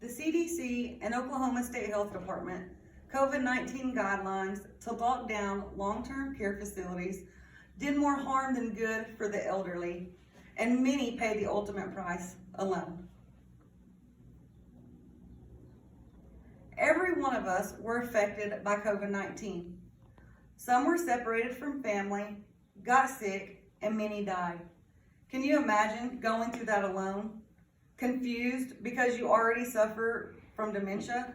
The CDC and Oklahoma State Health Department COVID-19 guidelines to lock down long-term care facilities did more harm than good for the elderly, and many paid the ultimate price alone. Every one of us were affected by COVID-19. Some were separated from family, got sick, and many died. Can you imagine going through that alone? Confused because you already suffer from dementia?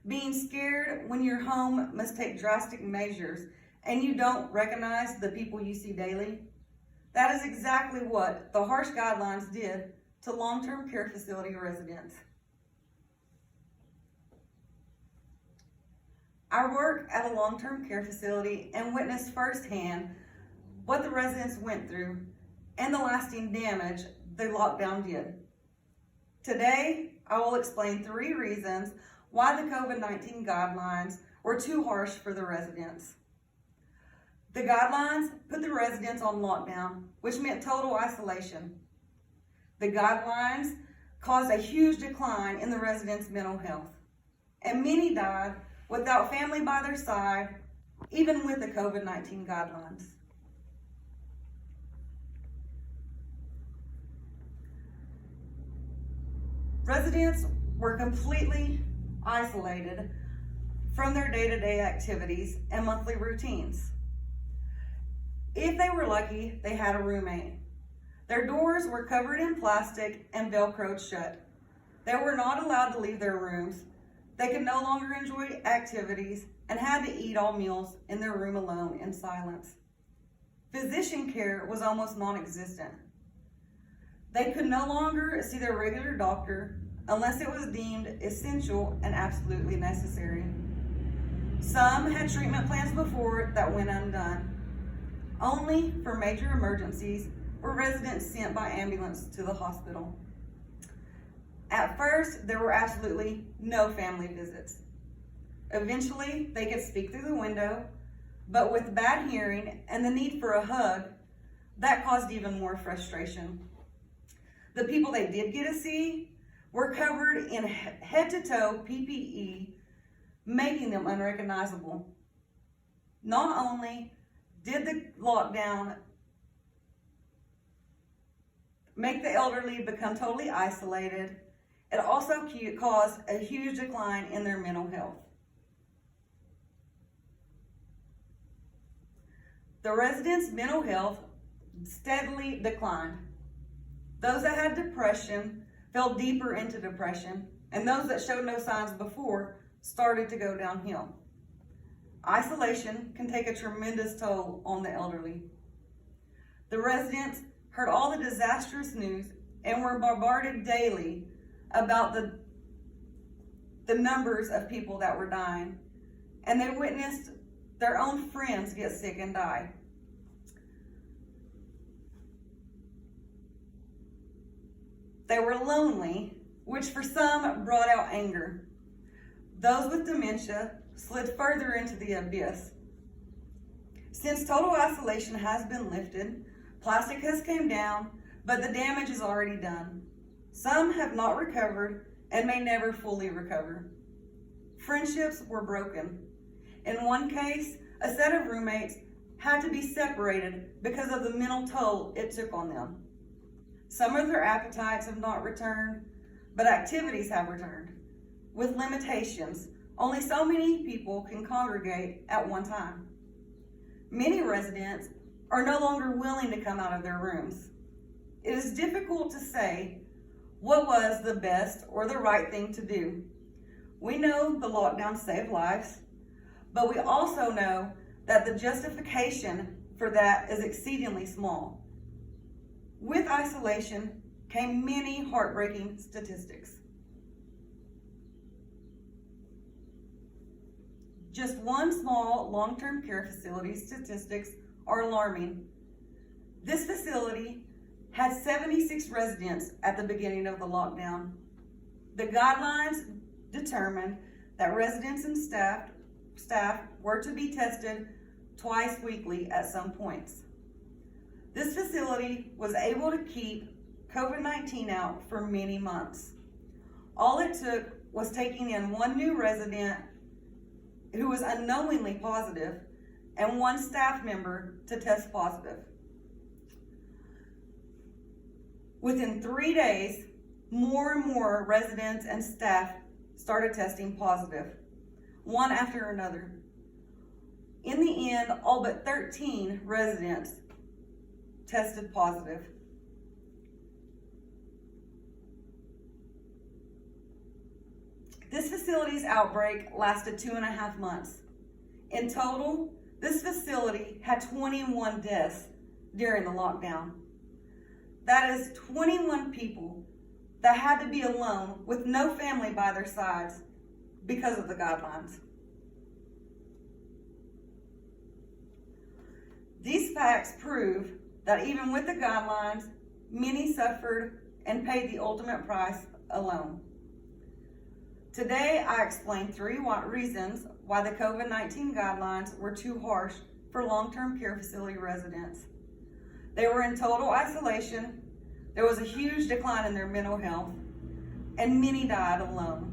Being scared when your home must take drastic measures and you don't recognize the people you see daily? That is exactly what the harsh guidelines did to long-term care facility residents. I work at a long-term care facility and witnessed firsthand what the residents went through and the lasting damage the lockdown did. Today, I will explain 3 reasons why the COVID-19 guidelines were too harsh for the residents. The guidelines put the residents on lockdown, which meant total isolation. The guidelines caused a huge decline in the residents' mental health, and many died without family by their side, even with the COVID-19 guidelines. Residents were completely isolated from their day-to-day activities and monthly routines. If they were lucky, they had a roommate. Their doors were covered in plastic and Velcroed shut. They were not allowed to leave their rooms. They could no longer enjoy activities and had to eat all meals in their room alone in silence. Physician care was almost non-existent. They could no longer see their regular doctor unless it was deemed essential and absolutely necessary. Some had treatment plans before that went undone. Only for major emergencies were residents sent by ambulance to the hospital. At first, there were absolutely no family visits. Eventually, they could speak through the window, but with bad hearing and the need for a hug, that caused even more frustration. The people they did get to see were covered in head-to-toe PPE, making them unrecognizable. Not only did the lockdown make the elderly become totally isolated, it also caused a huge decline in their mental health. The residents' mental health steadily declined. Those that had depression fell deeper into depression, and those that showed no signs before started to go downhill. Isolation can take a tremendous toll on the elderly. The residents heard all the disastrous news and were bombarded daily about the numbers of people that were dying, and they witnessed their own friends get sick and die. They were lonely, which for some brought out anger. Those with dementia slid further into the abyss. Since total isolation has been lifted, plastic has come down, but the damage is already done. Some have not recovered and may never fully recover. Friendships were broken. In one case, a set of roommates had to be separated because of the mental toll it took on them. Some of their appetites have not returned, but activities have returned. With limitations, only so many people can congregate at one time. Many residents are no longer willing to come out of their rooms. It is difficult to say what was the best or the right thing to do. We know the lockdown saved lives, but we also know that the justification for that is exceedingly small. With isolation came many heartbreaking statistics. Just one small long-term care facility statistics are alarming. This facility had 76 residents at the beginning of the lockdown. The guidelines determined that residents and staff were to be tested twice weekly at some points. This facility was able to keep COVID-19 out for many months. All it took was taking in one new resident who was unknowingly positive and one staff member to test positive. Within 3 days, more and more residents and staff started testing positive, one after another. In the end, all but 13 residents tested positive. This facility's outbreak lasted 2.5 months. In total, this facility had 21 deaths during the lockdown. That is 21 people that had to be alone with no family by their sides because of the guidelines. These facts prove that even with the guidelines, many suffered and paid the ultimate price alone. Today, I explained 3 reasons why the COVID-19 guidelines were too harsh for long-term care facility residents. They were in total isolation, there was a huge decline in their mental health, and many died alone.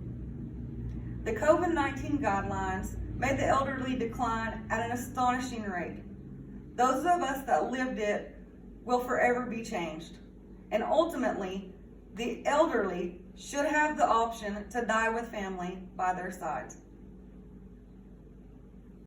The COVID-19 guidelines made the elderly decline at an astonishing rate. Those of us that lived it will forever be changed. And ultimately, the elderly should have the option to die with family by their sides.